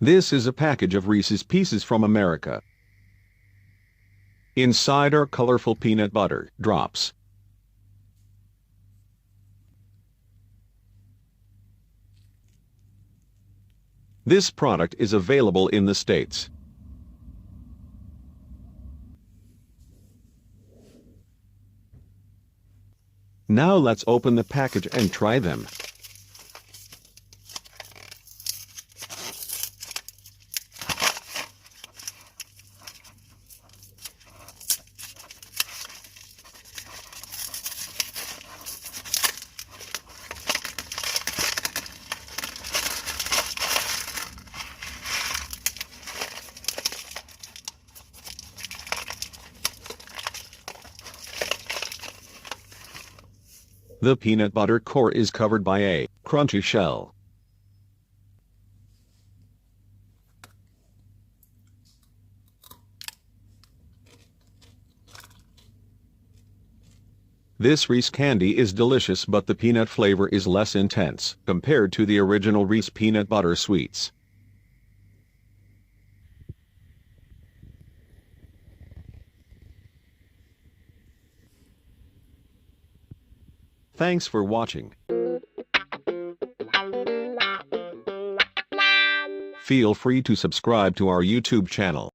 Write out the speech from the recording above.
This is a package of Reese's Pieces from America. Inside are colorful peanut butter drops. This product is available in the States. Now let's open the package and try them. The peanut butter core is covered by a crunchy shell. This Reese candy is delicious, but the peanut flavor is less intense compared to the original Reese peanut butter sweets. Thanks for watching. Feel free to subscribe to our YouTube channel.